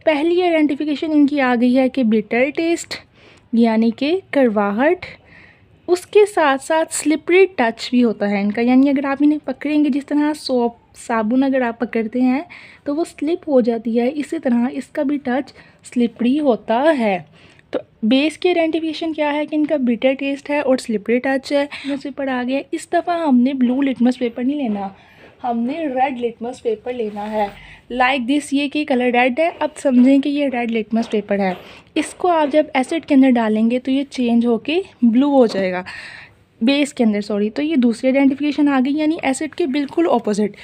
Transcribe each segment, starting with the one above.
पहली आइडेंटिफिकेशन इनकी आ गई है कि बिटर टेस्ट यानी कि कड़वाहट, उसके साथ साथ स्लिपरी टच भी होता है इनका, यानी अगर आप इन्हें पकड़ेंगे जिस तरह सोप साबुन अगर आप पकड़ते हैं तो वो स्लिप हो जाती है, इसी तरह इसका भी टच स्लिपरी होता है। तो बेस की आइडेंटिफिकेशन क्या है कि इनका बिटर टेस्ट है और स्लिपरी टच है। लिटमस पेपर आ गया। इस दफ़ा हमने ब्लू लिटमस पेपर नहीं लेना, हमने रेड लिटमस पेपर लेना है। लाइक दिस, ये कि कलर रेड है, अब समझें कि ये रेड लिटमस पेपर है। इसको आप जब एसिड के अंदर डालेंगे तो ये चेंज होके ब्लू हो जाएगा, बेस के अंदर सॉरी। तो ये दूसरी आइडेंटिफिकेशन आ गई, यानी एसिड के बिल्कुल ऑपोजिट।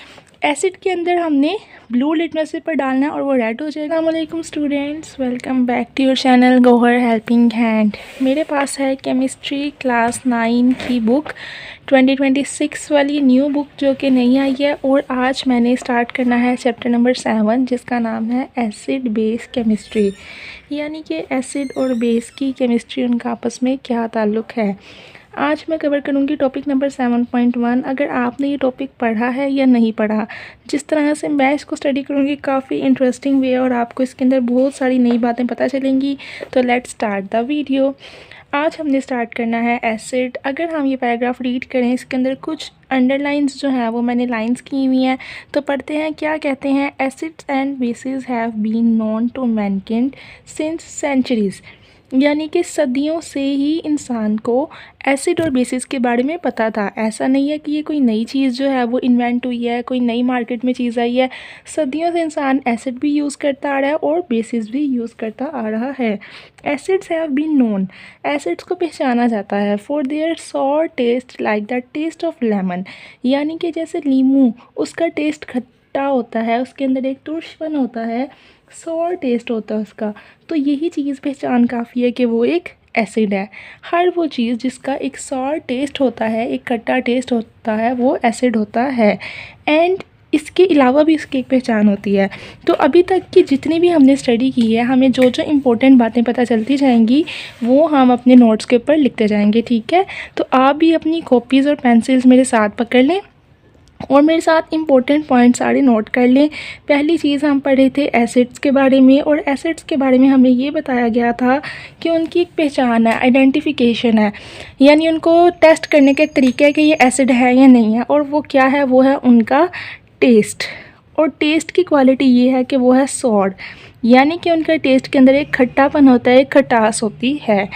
एसिड के अंदर हमने ब्लू लिटमस पेपर डालना है और वो रेड हो जाएगा। अस्सलामुअलैकुम students, welcome back to your channel Gauhar helping hand. मेरे पास है केमिस्ट्री क्लास 9 की बुक 2026 वाली न्यू बुक जो कि नहीं आई है, और आज मैंने स्टार्ट करना है चैप्टर नंबर 7 जिसका नाम है एसिड बेस केमिस्ट्री, यानी कि एसिड और बेस की केमिस्ट्री उनका आपस में क्या ताल्लुक़ है। आज मैं कवर करूँगी टॉपिक नंबर 7.1। अगर आपने ये टॉपिक पढ़ा है या नहीं पढ़ा, जिस तरह से मैं इसको स्टडी करूँगी काफ़ी इंटरेस्टिंग वे और आपको इसके अंदर बहुत सारी नई बातें पता चलेंगी। तो लेट्स स्टार्ट द वीडियो। आज हमने स्टार्ट करना है एसिड। अगर हम ये पैराग्राफ रीड करें, इसके अंदर कुछ अंडरलाइंस जो हैं वो मैंने लाइंस की हुई हैं, तो पढ़ते हैं। क्या कहते हैं? Acids and bases have been known to mankind since centuries, यानी कि सदियों से ही इंसान को एसिड और बेसिस के बारे में पता था। ऐसा नहीं है कि ये कोई नई चीज़ जो है वो इन्वेंट हुई है, कोई नई मार्केट में चीज़ आई है। सदियों से इंसान एसिड भी यूज़ करता आ रहा है और बेसिस भी यूज़ करता आ रहा है। Acids have been known, acids को पहचाना जाता है for their sour taste like the taste of lemon, यानी कि जैसे नींबू उसका टेस्ट खट्टा होता है, उसके अंदर एक तुर्शपन होता है, सॉर टेस्ट होता है उसका। तो यही चीज़ पहचान काफ़ी है कि वो एक एसिड है। हर वो चीज़ जिसका एक सॉर टेस्ट होता है, एक खट्टा टेस्ट होता है, वो एसिड होता है। एंड इसके अलावा भी इसकी एक पहचान होती है। तो अभी तक की जितनी भी हमने स्टडी की है, हमें जो जो इम्पोर्टेंट बातें पता चलती जाएंगी वो हम अपने नोट्स के ऊपर लिखते जाएंगे, ठीक है। तो आप भी अपनी कॉपीज़ और पेंसिल्स मेरे साथ पकड़ लें और मेरे साथ इम्पोर्टेंट पॉइंट सारे नोट कर लें। पहली चीज़ हम पढ़े थे एसिड्स के बारे में, और एसिड्स के बारे में हमें ये बताया गया था कि उनकी एक पहचान है, आइडेंटिफिकेशन है, यानी उनको टेस्ट करने का एक तरीका है कि ये एसिड है या नहीं है। और वो क्या है? वो है उनका टेस्ट। और टेस्ट की क्वालिटी ये है कि वो है सॉर, यानी कि उनका टेस्ट के अंदर एक खट्टापन होता है, एक खटास होती है,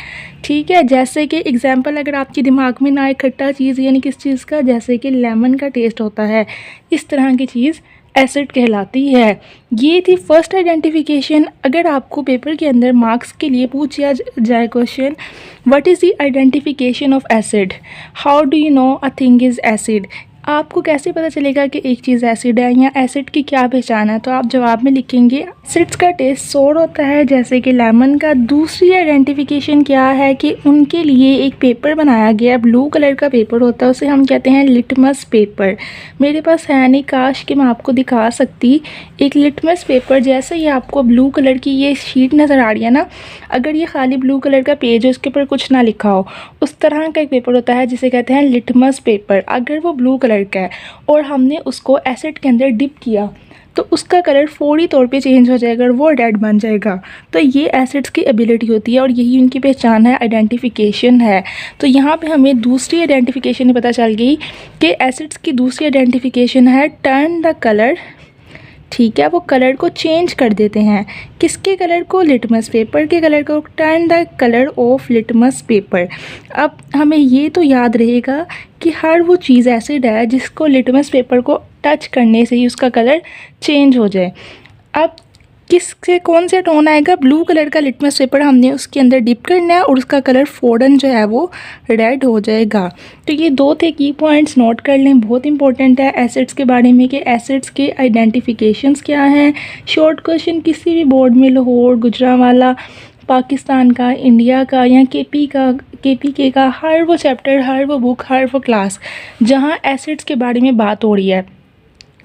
ठीक है। जैसे कि एग्जांपल अगर आपके दिमाग में ना आए खट्टा चीज़ यानी किस चीज़ का, जैसे कि लेमन का टेस्ट होता है, इस तरह की चीज़ एसिड कहलाती है। ये थी फर्स्ट आइडेंटिफिकेशन। अगर आपको पेपर के अंदर मार्क्स के लिए पूछा जाए question, what is the identification of acid, how do you know a thing is acid, आपको कैसे पता चलेगा कि एक चीज़ एसिड है या एसिड की क्या पहचान है, तो आप जवाब में लिखेंगे एसिड्स का टेस्ट सोर होता है जैसे कि लेमन का। दूसरी आइडेंटिफिकेशन क्या है कि उनके लिए एक पेपर बनाया गया, ब्लू कलर का पेपर होता है, उसे हम कहते हैं लिटमस पेपर। मेरे पास है नहीं, काश कि मैं आपको दिखा सकती एक लिटमस पेपर। जैसे ही आपको ब्लू कलर की ये शीट नज़र आ रही है ना, अगर ये खाली ब्लू कलर का पेज है, उसके ऊपर कुछ ना लिखा हो, उस तरह का एक पेपर होता है जिसे कहते हैं लिटमस पेपर। अगर वो ब्लू कलर का है और हमने उसको एसिड के अंदर डिप किया तो उसका कलर फौरी तौर पे चेंज हो जाएगा और वो रेड बन जाएगा। तो ये एसिड्स की एबिलिटी होती है और यही उनकी पहचान है, आइडेंटिफिकेशन है। तो यहाँ पे हमें दूसरी आइडेंटिफिकेशन पता चल गई कि एसिड्स की दूसरी आइडेंटिफिकेशन है टर्न द कलर, ठीक है। वो कलर को चेंज कर देते हैं, किसके कलर को? लिटमस पेपर के कलर को। Turn the colour of litmus paper. अब हमें ये तो याद रहेगा कि हर वो चीज़ एसिड है जिसको लिटमस पेपर को टच करने से ही उसका कलर चेंज हो जाए। अब किससे कौन से टोन आएगा? ब्लू कलर का लिटमस पेपर हमने उसके अंदर डिप करना है और उसका कलर फ़ौरन जो है वो रेड हो जाएगा। तो ये दो थे की पॉइंट्स, नोट कर लें, बहुत इंपॉर्टेंट है एसिड्स के बारे में कि एसिड्स के आइडेंटिफिकेशंस क्या हैं। शॉर्ट क्वेश्चन किसी भी बोर्ड में, लाहौर, गुजरांवाला, पाकिस्तान का, इंडिया का या KPK का, हर वो चैप्टर, हर वो बुक, हर वो क्लास जहाँ एसिड्स के बारे में बात हो रही है,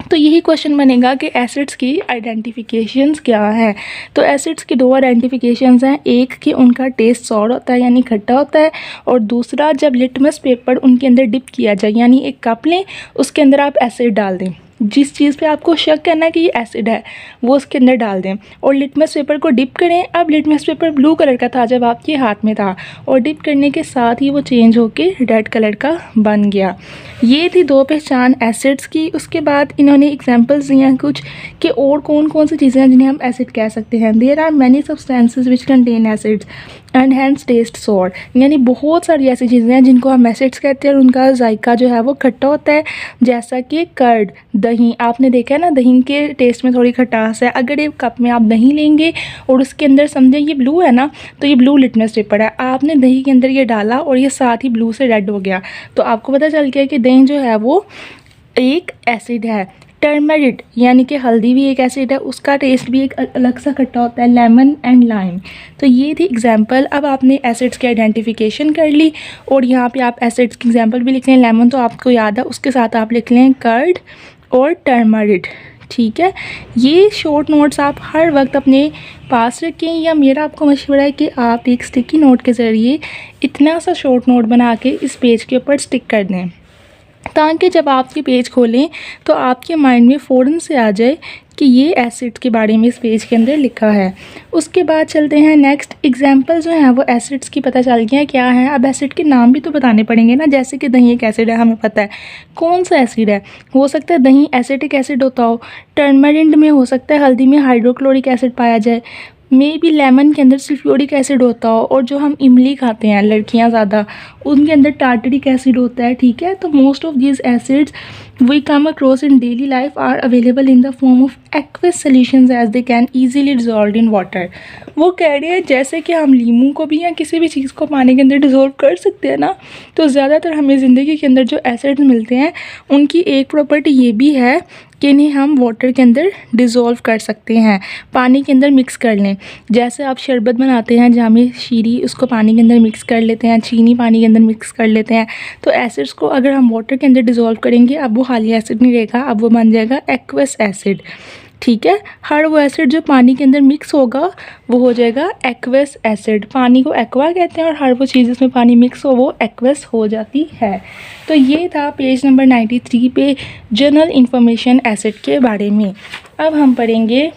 तो यही क्वेश्चन बनेगा कि एसिड्स की आइडेंटिफिकेशंस क्या है। तो एसिड्स की दो आइडेंटिफिकेशंस हैं, एक कि उनका टेस्ट सॉर होता है यानी खट्टा होता है, और दूसरा जब लिटमस पेपर उनके अंदर डिप किया जाए, यानी एक कप लें उसके अंदर आप एसिड डाल दें, जिस चीज़ पे आपको शक करना है कि ये एसिड है वो उसके अंदर डाल दें और लिटमस पेपर को डिप करें। अब लिटमस पेपर ब्लू कलर का था जब आपके हाथ में था और डिप करने के साथ ही वो चेंज होके रेड कलर का बन गया। ये थी 2 पहचान एसिड्स की। उसके बाद इन्होंने एग्जांपल्स दिए हैं कुछ कि और कौन कौन सी चीज़ें हैं जिन्हें हम एसिड कह सकते हैं। There are many substances which contain acids and hence taste sour, यानी बहुत सारी ऐसी चीज़ें हैं जिनको हम एसिड्स कहते हैं और उनका जायका जो है वो खट्टा होता है, जैसा कि कर्ड, दही। आपने देखा है ना, दही के टेस्ट में थोड़ी खटास है। अगर एक कप में आप दही लेंगे और उसके अंदर समझें ये ब्लू है ना, तो ये ब्लू लिटमस पेपर है। आपने दही के अंदर ये डाला और ये साथ ही ब्लू से रेड हो गया, तो आपको पता चल गया कि दही जो है वो एक एसिड है। टर्मरिक यानी कि हल्दी भी एक एसिड है, उसका टेस्ट भी एक अलग सा खट्टा होता है, लेमन एंड लाइम। तो ये थी एग्जांपल। अब आपने एसिड्स की आइडेंटिफिकेशन कर ली और यहाँ पे आप एसिड्स की एग्जांपल भी लिख लें। लेमन तो आपको याद है, उसके साथ आप लिख लें कर्ड और टर्मरिक। ठीक है, ये शॉर्ट नोट्स आप हर वक्त अपने पास रखें, या मेरा आपको मशवरा है कि आप एक स्टिकी नोट के ज़रिए इतना सा शॉर्ट नोट बना के इस पेज के ऊपर स्टिक कर दें, ताकि जब आप ये पेज खोलें तो आपके माइंड में फ़ौरन से आ जाए कि ये एसिड के बारे में इस पेज के अंदर लिखा है। उसके बाद चलते हैं नेक्स्ट। एग्जांपल जो हैं वो एसिड्स की पता चल गया क्या है। अब एसिड के नाम भी तो बताने पड़ेंगे ना, जैसे कि दही एक एसिड है, हमें पता है। कौन सा एसिड है? हो सकता है दही एसिटिक एसिड होता हो, टर्मरिक में हो सकता है हल्दी में हाइड्रोक्लोरिक एसिड पाया जाए, मे बी लेमन के अंदर सल्फ्यूरिक एसिड होता हो, और जो हम इमली खाते हैं लड़कियां ज़्यादा, उनके अंदर टार्टरिक एसिड होता है। ठीक है, तो most of these acids we come across in daily life are available in the form of aqueous solutions as they can easily dissolve in water. वो कह रहे हैं जैसे कि हम लीमू को भी या किसी भी चीज़ को पानी के अंदर डिजॉल्व कर सकते हैं ना, तो ज़्यादातर हमें ज़िंदगी के अंदर जो एसिड्स मिलते हैं उनकी एक प्रॉपर्टी ये भी है कि इन्हें हम वाटर के अंदर डिज़ोल्व कर सकते हैं, पानी के अंदर मिक्स कर लें। जैसे आप शरबत बनाते हैं, जामे शीरी, उसको पानी के अंदर मिक्स कर लेते हैं, चीनी पानी के अंदर मिक्स कर लेते हैं। तो एसिड्स को अगर हम वाटर के अंदर डिज़ोल्व करेंगे, अब वो खाली एसिड नहीं रहेगा, अब वो बन जाएगा एक्वस एसिड। ठीक है, हर वो एसिड जो पानी के अंदर मिक्स होगा वो हो जाएगा एक्वस एसिड। पानी को एक्वा कहते हैं और हर वो चीज़ जिसमें पानी मिक्स हो वो एक्वस हो जाती है। तो ये था पेज नंबर 93 पे जनरल इंफॉर्मेशन एसिड के बारे में। अब हम पढ़ेंगे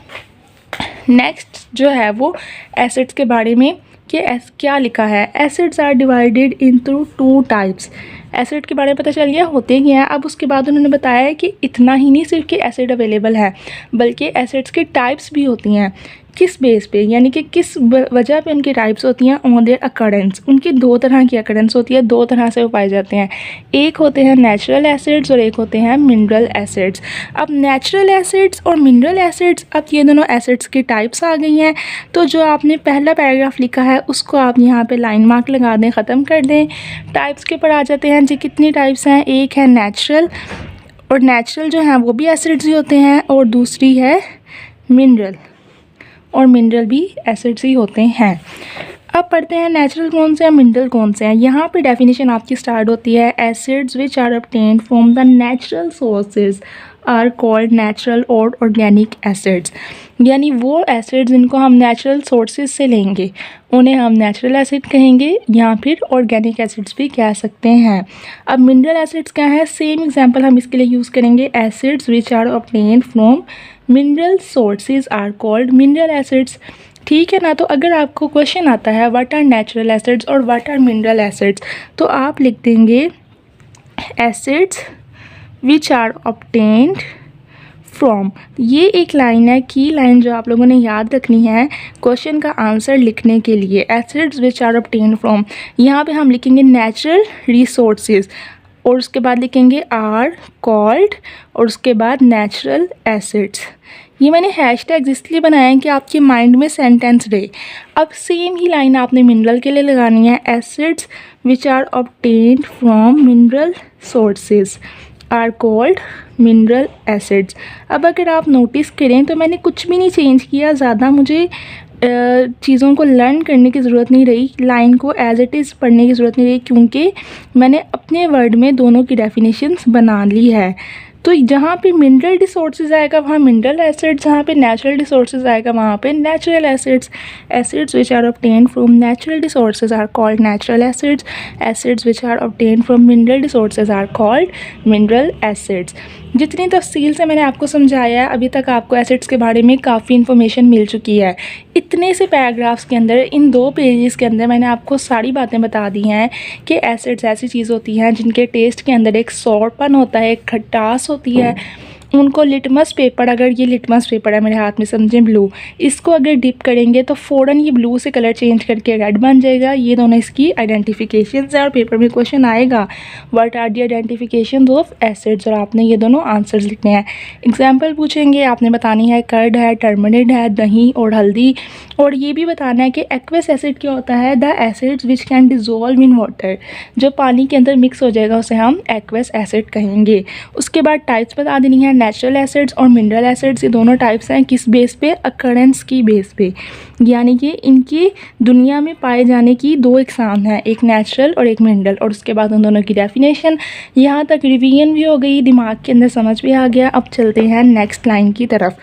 नेक्स्ट जो है वो एसिड्स के बारे में कि क्या लिखा है। Acids are divided into 2 types. Acid के बारे में पता चल गया होते क्या हैं। अब उसके बाद उन्होंने बताया है कि इतना ही नहीं सिर्फ कि एसिड अवेलेबल है, बल्कि एसिड्स के टाइप्स भी होती हैं। किस बेस पे, यानी कि किस वजह पे उनकी टाइप्स होती हैं, ऑन देयर अकरेंस। उनकी 2 तरह की अकरेंस होती है, 2 तरह से वो पाए जाते हैं। एक होते हैं नेचुरल एसिड्स और एक होते हैं मिनरल एसिड्स। अब नेचुरल एसिड्स और मिनरल एसिड्स, अब ये दोनों एसिड्स की टाइप्स आ गई हैं। तो जो आपने पहला पैराग्राफ लिखा है उसको आप यहाँ पे लाइन मार्क लगा दें, ख़त्म कर दें। टाइप्स के ऊपर आ जाते हैं जी। कितनी टाइप्स हैं? एक है नेचुरल, और नेचुरल जो हैं वो भी एसिड्स ही होते हैं, और दूसरी है मिनरल, और मिनरल भी एसिड्स ही होते हैं। अब पढ़ते हैं नेचुरल कौन से हैं, मिनरल कौन से हैं। यहाँ पे डेफिनेशन आपकी स्टार्ट होती है, acids which are obtained from the natural sources are called natural और ऑर्गेनिक एसिड्स। यानी वो एसिड्स जिनको हम नेचुरल सोर्सेज से लेंगे उन्हें हम नेचुरल एसिड कहेंगे, या फिर ऑर्गेनिक एसिड्स भी कह सकते हैं। अब मिनरल एसिड्स क्या है, सेम एग्जांपल हम इसके लिए यूज़ करेंगे। Acids which are obtained from mineral sources are called mineral acids. ठीक है ना। तो अगर आपको क्वेश्चन आता है व्हाट आर नेचुरल एसिड्स और व्हाट आर मिनरल एसिड्स, तो आप लिख देंगे acids which are obtained from. ये एक लाइन है, की लाइन, जो आप लोगों ने याद रखनी है क्वेश्चन का आंसर लिखने के लिए। Acids which are obtained from, यहाँ पे हम लिखेंगे नेचुरल रिसोर्सेज, और उसके बाद लिखेंगे आर कॉल्ड, और उसके बाद नेचुरल एसिड्स। ये मैंने हैशटैग इसलिए बनाया है कि आपके माइंड में सेंटेंस रहे। अब सेम ही लाइन आपने मिनरल के लिए लगानी है। Acids which are obtained from mineral sources are called mineral acids. अब अगर आप नोटिस करें तो मैंने कुछ भी नहीं चेंज किया, ज़्यादा मुझे चीज़ों को लर्न करने की ज़रूरत नहीं रही, लाइन को एज इट इज़ पढ़ने की ज़रूरत नहीं रही, क्योंकि मैंने अपने वर्ड में दोनों की डेफिनेशंस बना ली है। तो जहाँ पे मिनरल रिसोर्सेज आएगा वहाँ मिनरल एसिड्स, जहाँ पे नेचुरल रिसोर्सेज आएगा वहाँ पे natural acids. Acids which are obtained from natural resources are called natural acids. Acids which are obtained from mineral resources are called mineral acids. जितनी तफसील से मैंने आपको समझाया है अभी तक आपको एसिड्स के बारे में काफ़ी इन्फॉर्मेशन मिल चुकी है। इतने से पैराग्राफ्स के अंदर, इन 2 पेजेस के अंदर मैंने आपको सारी बातें बता दी हैं कि एसिड्स ऐसी चीज़ होती हैं जिनके टेस्ट के अंदर एक सौरपन होता है, एक खटास होती है। उनको लिटमस पेपर, अगर ये लिटमस पेपर है मेरे हाथ में, समझें ब्लू, इसको अगर डिप करेंगे तो फ़ौरन ये ब्लू से कलर चेंज करके रेड बन जाएगा। ये दोनों इसकी आइडेंटिफिकेशंस है और पेपर में क्वेश्चन आएगा what are the identifications of acids, और आपने ये दोनों आंसर्स लिखने हैं। एग्जाम्पल पूछेंगे, आपने बतानी है कर्ड है, टर्मरिन है, दही और हल्दी, और ये भी बताना है कि एक्वस एसिड क्या होता है, the acids which can dissolve in water, जो पानी के अंदर मिक्स हो जाएगा उसे हम एक्वस एसिड कहेंगे। उसके बाद टाइप्स बता देनी है, नेचुरल एसिड्स और मिनरल एसिड्स, ये दोनों टाइप्स हैं किस बेस पे, अकरेंस की बेस पे, यानी कि इनकी दुनिया में पाए जाने की 2 इकसाम हैं, एक नेचुरल और एक मिनरल, और उसके बाद उन दोनों की डेफिनेशन। यहाँ तक रिवीजन भी हो गई, दिमाग के अंदर समझ भी आ गया। अब चलते हैं नेक्स्ट लाइन की तरफ।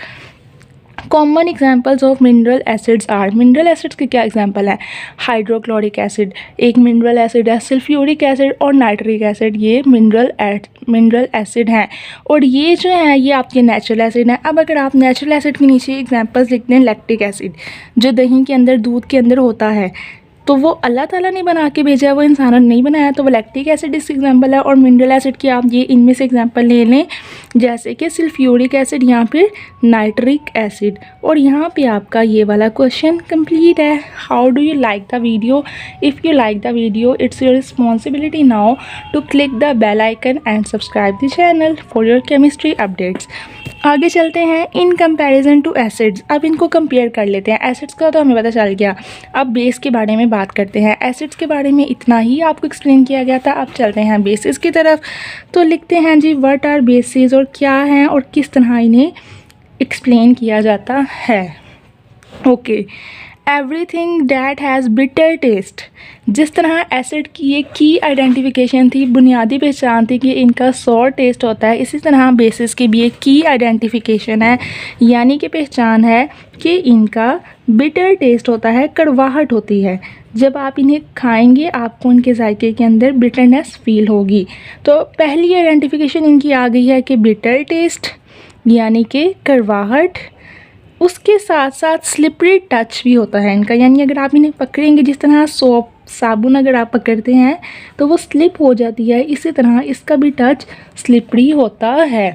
Common examples of mineral acids are, mineral acids के क्या एग्जाम्पल है, हाइड्रोक्लोरिक एसिड एक मिनरल एसिड है, सल्फ्यूरिक एसिड और नाइट्रिक एसिड ये मिनरल एसिड हैं, और ये जो है ये आपके नेचुरल एसिड हैं। अब अगर आप नेचुरल एसिड के नीचे एग्जाम्पल्स लिखते हैं, लैक्टिक एसिड जो दही के अंदर, दूध के अंदर होता है, तो वो अल्लाह ताला ने बना के भेजा है, वो इंसानों ने नहीं बनाया, तो वो लैक्टिक एसिड इसका एग्जांपल है। और मिनरल एसिड की आप ये इनमें से एग्जांपल ले लें, जैसे कि सल्फ्यूरिक एसिड, यहाँ पे नाइट्रिक एसिड। और यहाँ पे आपका ये वाला क्वेश्चन कंप्लीट है। How do you like the video? If you like the video, it's your responsibility now to click the bell icon and subscribe the channel for your chemistry updates. आगे चलते हैं, इन कंपैरिजन टू एसिड्स। अब इनको compare कर लेते हैं। Acids का तो हमें पता चल गया, अब बेस के बारे में बात करते हैं। एसिड्स के बारे में इतना ही आपको एक्सप्लेन किया गया था। अब चलते हैं बेसिस की तरफ। तो लिखते हैं जी, व्हाट आर बेसिस, और क्या हैं और किस तरह इन्हें एक्सप्लेन किया जाता है। Okay, everything that has bitter taste. जिस तरह एसिड की एक की आइडेंटिफिकेशन थी, बुनियादी पहचान थी कि इनका सॉर टेस्ट होता है, इसी तरह बेसिस की भी एक की आइडेंटिफिकेशन है, यानी कि पहचान है कि इनका बिटर टेस्ट होता है, कड़वाहट होती है। जब आप इन्हें खाएंगे आपको इनके जायके के अंदर बिटरनेस फील होगी। तो पहली आइडेंटिफिकेशन इनकी आ गई है कि बिटर टेस्ट यानी कि कड़वाहट, उसके साथ साथ स्लिपरी टच भी होता है इनका, यानी अगर आप इन्हें पकड़ेंगे, जिस तरह सोप साबुन अगर आप पकड़ते हैं तो वो स्लिप हो जाती है, इसी तरह इसका भी टच स्लिपरी होता है।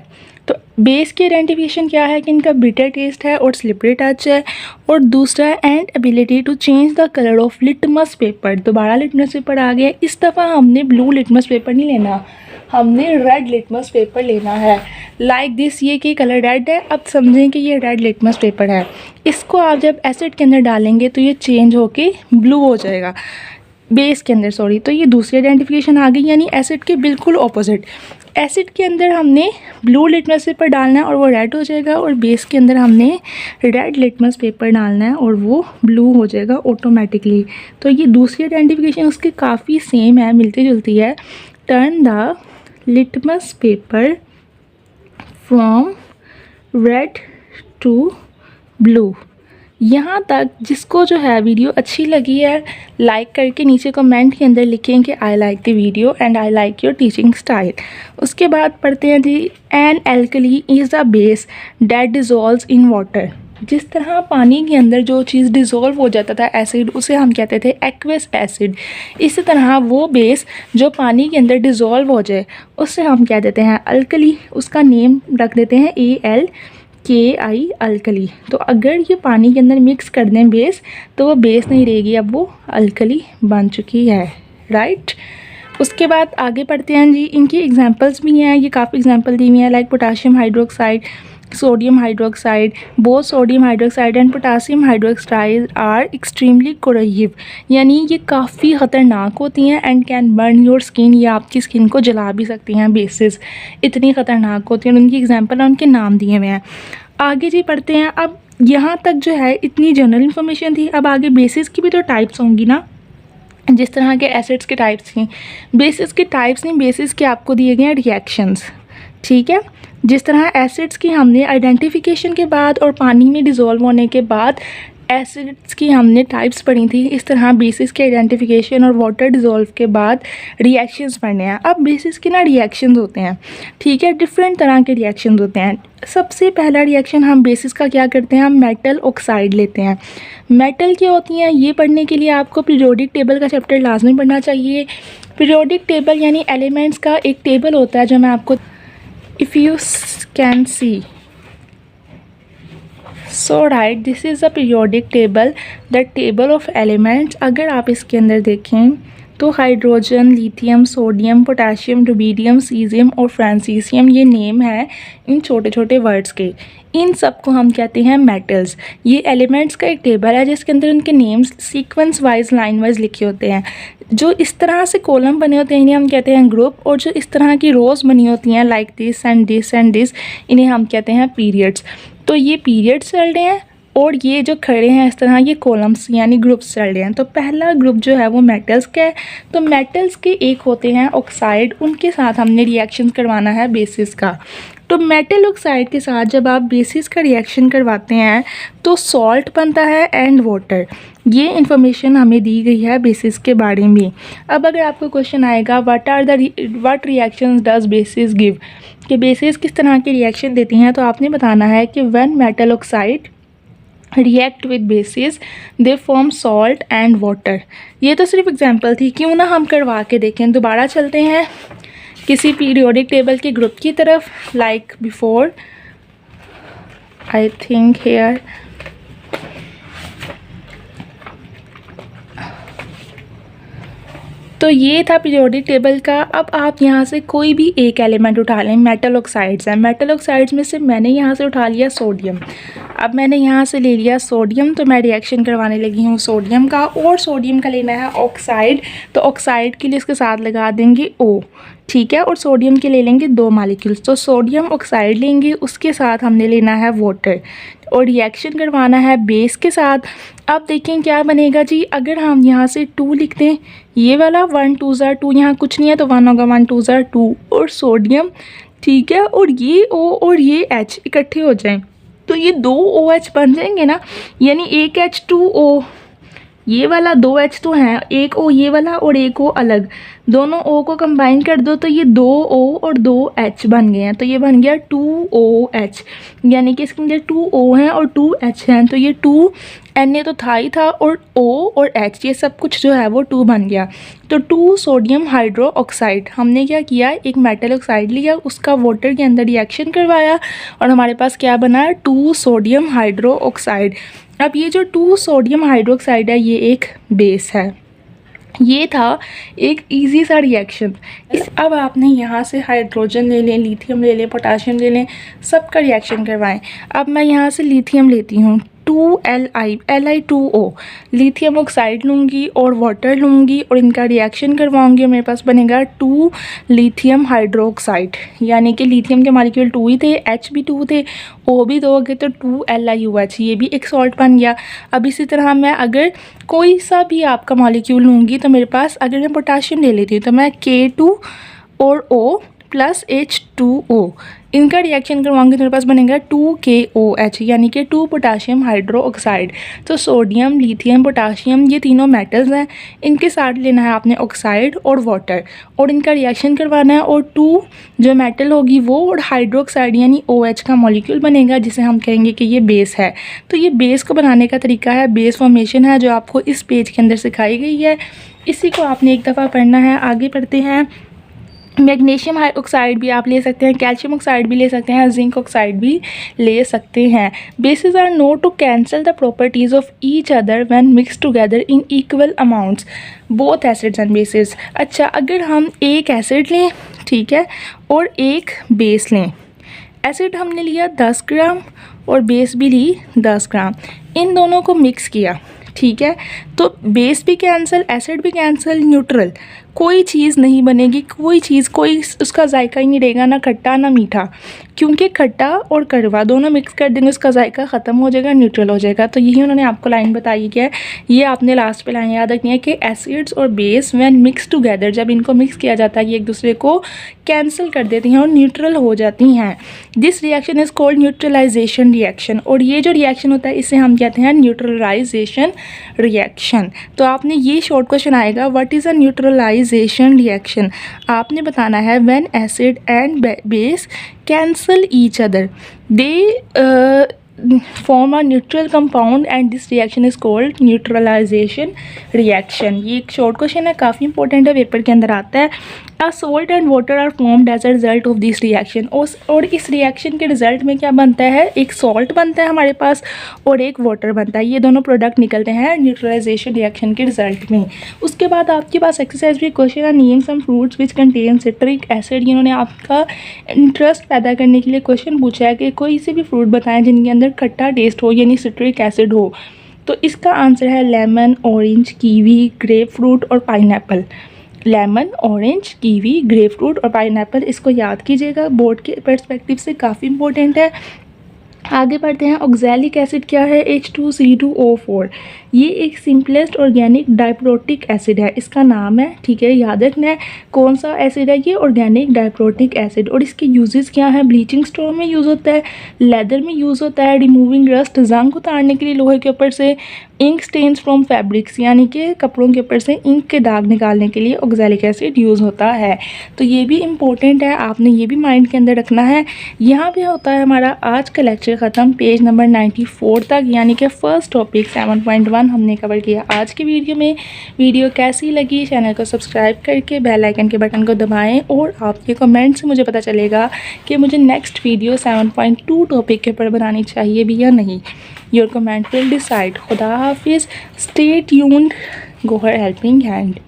तो बेस की आइडेंटिफिकेशन क्या है कि इनका बिटर टेस्ट है और स्लिपरी टच है। और दूसरा and ability to change the colour of litmus paper. दोबारा लिटमस पेपर आ गया, इस दफ़ा हमने ब्लू लिटमस पेपर नहीं लेना, हमने रेड लिटमस पेपर लेना है। लाइक दिस, ये कि कलर रेड है, अब समझें कि ये रेड लिटमस पेपर है। इसको आप जब एसिड के अंदर डालेंगे तो ये चेंज होके ब्लू हो जाएगा, बेस के अंदर सॉरी। तो ये दूसरी आइडेंटिफिकेशन आ गई, यानी एसिड के बिल्कुल ऑपोजिट। एसिड के अंदर हमने ब्लू लिटमस पेपर डालना है और वो रेड हो जाएगा, और बेस के अंदर हमने रेड लिटमस पेपर डालना है और वो ब्लू हो जाएगा ऑटोमेटिकली। तो ये दूसरी आइडेंटिफिकेशन उसकी काफ़ी सेम है, मिलती जुलती है। Turn the litmus paper from red to blue. यहाँ तक जिसको जो है वीडियो अच्छी लगी है, लाइक करके नीचे कमेंट के अंदर लिखें कि I like the video and I like your teaching style. उसके बाद पढ़ते हैं जी, an alkali is the base that dissolves in water. जिस तरह पानी के अंदर जो चीज़ डिज़ोल्व हो जाता था एसिड, उसे हम कहते थे एक्वस एसिड। इसी तरह वो बेस जो पानी के अंदर डिज़ोल्व हो जाए उससे हम कह देते हैं अल्कली। उसका नेम रख देते हैं ALKI अल्कली। तो अगर ये पानी के अंदर मिक्स कर दें बेस, तो वो बेस नहीं रहेगी, अब वो अल्कली बन चुकी है, राइट। उसके बाद आगे पढ़ते हैं जी, इनकी एग्जांपल्स भी हैं, ये काफ़ी एग्जांपल दी हुई हैं, like potassium hydroxide, sodium hydroxide. Both sodium hydroxide and potassium hydroxide are extremely corrosive, यानी ये काफ़ी ख़तरनाक होती हैं, and can burn your skin, ये आपकी स्किन को जला भी सकती हैं। बेसिस इतनी ख़तरनाक होती हैं, उनकी एग्जांपल और उनके नाम दिए हुए हैं। आगे जी पढ़ते हैं। अब यहाँ तक जो है इतनी जनरल इन्फॉर्मेशन थी, अब आगे बेसिस की भी तो टाइप्स होंगी ना, जिस तरह के एसिड्स के टाइप्स थी। बेसिस के टाइप्स नहीं, बेसिस के आपको दिए गए हैं रिएक्शंस, ठीक है। जिस तरह एसिड्स की हमने आइडेंटिफिकेशन के बाद और पानी में डिज़ोल्व होने के बाद एसिड्स की हमने टाइप्स पढ़ी थी। इस तरह बेसिस के आइडेंटिफिकेशन और वाटर डिज़ोल्व के बाद रिएक्शंस पढ़ने हैं। अब बेसिस के ना रिएक्शंस होते हैं, ठीक है, डिफरेंट तरह के रिएक्शंस होते हैं। सबसे पहला रिएक्शन हम बेसिस का क्या करते हैं, हम मेटल ऑक्साइड लेते हैं। मेटल क्या होती हैं, ये पढ़ने के लिए आपको पीरियोडिक टेबल का चैप्टर लाजमी पढ़ना चाहिए। पीरियोडिक टेबल यानी एलिमेंट्स का एक टेबल होता है जो मैं आपको, if you can see, so right, this is a periodic table, the table of elements. अगर आप इसके अंदर देखें तो hydrogen, lithium, sodium, potassium, rubidium, caesium और फ्रांसीसियम, ये नेम है इन छोटे छोटे वर्ड्स के। इन सब को हम कहते हैं मेटल्स। ये एलिमेंट्स का एक टेबल है जिसके अंदर उनके names sequence wise, line wise लिखे होते हैं। जो इस तरह से कॉलम बने होते हैं इन्हें हम कहते हैं ग्रुप, और जो इस तरह की रोज़ बनी होती हैं like this and this and this, इन्हें हम कहते हैं पीरियड्स। तो ये पीरियड्स चल रहे हैं और ये जो खड़े हैं इस तरह, ये कॉलम्स यानी ग्रुप्स चल रहे हैं। तो पहला ग्रुप जो है वो मेटल्स का है। तो मेटल्स के एक होते हैं ऑक्साइड, उनके साथ हमने रिएक्शन करवाना है बेसिस का। तो मेटल ऑक्साइड के साथ जब आप बेसिस का रिएक्शन करवाते हैं तो सॉल्ट बनता है एंड वाटर। ये इन्फॉर्मेशन हमें दी गई है बेसिस के बारे में। अब अगर आपको क्वेश्चन आएगा what reactions does basis give, कि बेसिस किस तरह के रिएक्शन देती हैं, तो आपने बताना है कि when metal oxide react with basis they form salt and water. ये तो सिर्फ एग्जांपल थी, क्यों ना हम करवा के देखें। दोबारा चलते हैं किसी पीरियोडिक टेबल के ग्रुप की तरफ, like before, I think here, तो ये था पीरियोडिक टेबल का। अब आप यहाँ से कोई भी एक एलिमेंट उठा लें, मेटल ऑक्साइड्स हैं, मेटल ऑक्साइड्स में से मैंने यहाँ से उठा लिया सोडियम। अब मैंने यहाँ से ले लिया सोडियम, तो मैं रिएक्शन करवाने लगी हूँ सोडियम का, और सोडियम का लेना है ऑक्साइड। तो ऑक्साइड के लिए इसके साथ लगा देंगे O, ठीक है, और सोडियम के ले लेंगे 2 मालिक्यूल्स। तो सोडियम ऑक्साइड लेंगे, उसके साथ हमने लेना है वाटर और रिएक्शन करवाना है बेस के साथ। अब देखें क्या बनेगा जी, अगर हम यहाँ से 2 लिख दें, ये वाला 1 2 ज़ा 2, यहाँ कुछ नहीं है तो 1 होगा, 1 2 ज़ा 2, और सोडियम, ठीक है, और ये O और ये H इकट्ठे हो जाएं तो ये 2 OH बन जाएंगे ना, यानी एक H2O, ये वाला 2 H तो हैं, एक O ये वाला और एक O अलग, दोनों O को कंबाइन कर दो तो ये 2 O और 2 H बन गए हैं। तो ये बन गया 2OH, यानी कि इसके अंदर 2 O हैं और 2 H हैं। तो ये 2 Na तो था ही था, और O और H ये सब कुछ जो है वो 2 बन गया। तो 2 सोडियम हाइड्रो ऑक्साइड, हमने क्या किया, एक मेटल ऑक्साइड लिया, उसका वाटर के अंदर रिएक्शन करवाया और हमारे पास क्या बना, 2 सोडियम हाइड्रो ऑक्साइड। अब ये जो 2 सोडियम हाइड्रोक्साइड है ये एक बेस है। ये था एक इजी सा रिएक्शन। अब आपने यहाँ से हाइड्रोजन ले लें, लिथियम ले लें, पोटाशियम ले लें, सबका रिएक्शन करवाएं। अब मैं यहाँ से लिथियम लेती हूँ, 2Li2O, लिथियम ऑक्साइड लूँगी और वाटर लूँगी और इनका रिएक्शन करवाऊँगी। मेरे पास बनेगा 2 लिथियम हाइड्रोक्साइड, यानी कि लिथियम के मॉलिक्यूल 2 ही थे, H भी 2 थे, O भी 2 हो गए, तो 2LiUH, ये भी एक सॉल्ट बन गया। अब इसी तरह मैं अगर कोई सा भी आपका मॉलिक्यूल लूँगी तो मेरे पास, अगर मैं पोटाशियम ले लेती हूँ तो मैं K2 और O प्लस H2O, इनका रिएक्शन करवाऊंगी तो मेरे पास बनेगा 2KOH, यानी कि 2 पोटाशियम हाइड्रो ऑक्साइड। तो सोडियम, लिथियम, पोटाशियम ये तीनों मेटल्स हैं, इनके साथ लेना है आपने ऑक्साइड और वाटर और इनका रिएक्शन करवाना है, और 2 जो मेटल होगी वो और हाइड्रोक्साइड यानी OH का मॉलिक्यूल बनेगा, जिसे हम कहेंगे कि ये बेस है। तो ये बेस को बनाने का तरीका है, बेस फॉर्मेशन है, जो आपको इस पेज के अंदर सिखाई गई है। इसी को आपने एक दफ़ा पढ़ना है। आगे पढ़ते हैं। मैग्नीशियम ऑक्साइड भी आप ले सकते हैं, कैल्शियम ऑक्साइड भी ले सकते हैं, जिंक ऑक्साइड भी ले सकते हैं। Bases are known to cancel the properties of each other when mix together in equal amounts both acids and bases. अच्छा, अगर हम एक एसिड लें, ठीक है, और एक बेस लें, एसिड हमने लिया 10 ग्राम और बेस भी ली 10 ग्राम, इन दोनों को मिक्स किया, ठीक है, तो बेस भी कैंसिल, एसिड भी कैंसिल, न्यूट्रल, कोई चीज़ नहीं बनेगी, कोई उसका जायका ही नहीं रहेगा, ना खट्टा ना मीठा, क्योंकि खट्टा और कड़वा दोनों मिक्स कर देंगे उसका जायका ख़त्म हो जाएगा, न्यूट्रल हो जाएगा। तो यही उन्होंने आपको लाइन बताई है। ये आपने लास्ट पे लाइन याद रखनी है कि एसिड्स और बेस व्हेन मिक्स टुगेदर, जब इनको मिक्स किया जाता है ये एक दूसरे को कैंसिल कर देती हैं और न्यूट्रल हो जाती हैं। This reaction is called neutralisation reaction, और ये जो रिएक्शन होता है इसे हम कहते हैं न्यूट्रलाइजेशन रिएक्शन। तो आपने ये शॉर्ट क्वेश्चन आएगा, what is a neutralization reaction. आपने बताना है when acid and base cancel each other, they form a neutral compound and this reaction is called neutralization reaction। ये एक शॉर्ट क्वेश्चन है, काफ़ी इंपॉर्टेंट है, पेपर के अंदर आता है। A salt and water are formed as a result of this reaction, और इस रिएक्शन के रिजल्ट में क्या बनता है, एक सॉल्ट बनता है हमारे पास और एक वाटर बनता है, ये दोनों प्रोडक्ट निकलते हैं न्यूट्रलाइजेशन रिएक्शन के रिजल्ट में। उसके बाद आपके पास एक्सरसाइज भी क्वेश्चन है, name some fruits which contain citric acid. इन्होंने आपका इंटरेस्ट पैदा करने के लिए क्वेश्चन पूछा है कि कोई से भी फ्रूट बताएं जिनके अंदर खट्टा टेस्ट हो यानी सिट्रिक एसिड हो। तो इसका आंसर है lemon, orange, kiwi, grapefruit और pineapple. Lemon, orange, kiwi, grapefruit और पाइनएप्पल, इसको याद कीजिएगा, बोर्ड के पर्सपेक्टिव से काफ़ी इंपॉर्टेंट है। आगे बढ़ते हैं। ऑक्सैलिक एसिड क्या है, H2CO4। ये एक सिंपलेस्ट ऑर्गेनिक डाइप्रोटिक एसिड है, इसका नाम है, ठीक है, याद रखना है। कौन सा एसिड है ये, ऑर्गेनिक डाइप्रोटिक एसिड। और इसके यूजेस क्या है, ब्लीचिंग स्टोन में यूज़ होता है, लेदर में यूज़ होता है, रिमूविंग रस्ट, जंग उतारने के लिए लोहे के ऊपर से, इंक स्टेन्स फ्रॉम फैब्रिक्स यानी कि कपड़ों के ऊपर से इंक के दाग निकालने के लिए ऑक्सैलिक एसिड यूज़ होता है। तो ये भी इम्पोर्टेंट है, आपने ये भी माइंड के अंदर रखना है। यहाँ पे होता है हमारा आज का लेक्चर ख़त्म, पेज नंबर 94 तक, यानी कि फर्स्ट टॉपिक 7.1 हमने कवर किया आज की वीडियो में। वीडियो कैसी लगी, चैनल को सब्सक्राइब करके बेल आइकन के बटन को दबाएं, और आपके कमेंट से मुझे पता चलेगा कि मुझे नेक्स्ट वीडियो 7.2 टॉपिक के ऊपर बनानी चाहिए भी या नहीं। Your comment will decide. खुदा हाफिज़, स्टे ट्यून्ड, गो हर हेल्पिंग हैंड।